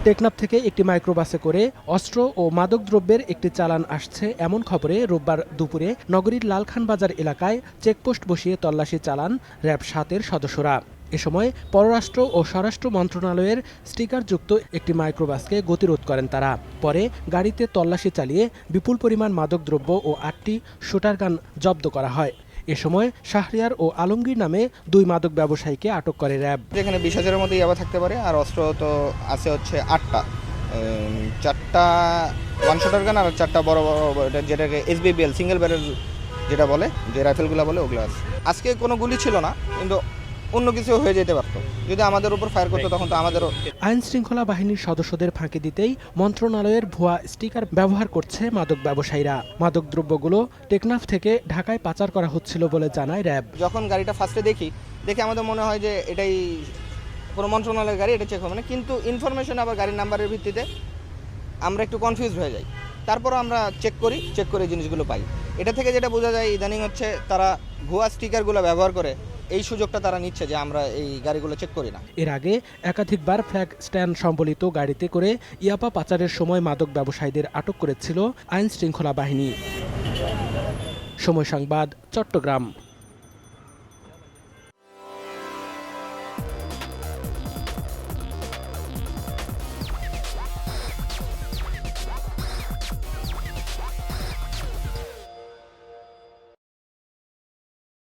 টেকনাফ থেকে একটি মাইক্রোবাসে করে অস্ত্র ও মাদকদ্রব্যের একটি চালান আসছে এমন খবরে রোববার দুপুরে নগরীর লালখান বাজার এলাকায় চেকপোস্ট বসিয়ে তল্লাশি চালান র্যাব ৭-এর সদস্যরা। এ সময় পররাষ্ট্র ও স্বরাষ্ট্র মন্ত্রণালয়ের স্টিকারযুক্ত একটি মাইক্রোবাসকে গতিরোধ করেন তারা। পরে গাড়িতে তল্লাশি চালিয়ে বিপুল পরিমাণ মাদকদ্রব্য ও ৮টি শুটারগান জব্দ করা হয়। এ সময় শাহরিয়ার ও আলমগীর নামে ২ মাদক ব্যবসায়ীকে আটক করে র্যাব। যেখানে ২০,০০০-এর মধ্যে ইয়াবা থাকতে পারে, আর অস্ত্র তো আছে হচ্ছে ৮টা, ৪টা ওয়ান শটার গান আর 4টা বড় বড় যেটাকে SBBL সিঙ্গেল ব্যারেল যেটা বলে, যে রাইফেলগুলো বলে, ওগুলো আছে। আজকে কোনো গুলি ছিল না, কিন্তু অন্য কিছু হয়ে যেতে পারত যদি আমাদের উপর ফায়ার করতো, তখন তো আমাদেরও। আইন শৃঙ্খলা বাহিনীর সদস্যদের ফাঁকি দিতেই মন্ত্রণালয়ের ভুয়া স্টিকার ব্যবহার করছে মাদক ব্যবসায়ীরা। মাদকদ্রব্যগুলো টেকনাফ থেকে ঢাকায় পাচার করা হচ্ছিল বলে জানায় র্যাব। যখন গাড়িটা ফার্স্টে দেখে আমাদের মনে হয় যে এটাই কোনো মন্ত্রণালয়ের গাড়ি, এটা চেক হবে না, কিন্তু ইনফরমেশন আবার গাড়ির নাম্বারের ভিত্তিতে আমরা একটু কনফিউজ হয়ে যাই। তারপরও আমরা চেক করে জিনিসগুলো পাই। এটা থেকে যেটা বোঝা যায় ইদানিং হচ্ছে তারা ভুয়া স্টিকারগুলো ব্যবহার করে এই সুযোগটা তারা নিচ্ছে যে আমরা এই গাড়িগুলো চেক করি না। এর আগে একাধিকবার ফ্ল্যাগ স্ট্যান্ড সম্বলিত গাড়িতে করে ইয়াবা পাচারের সময় মাদক ব্যবসায়ীদের আটক করেছিল আইন শৃঙ্খলা বাহিনী। সময় সংবাদ, চট্টগ্রাম।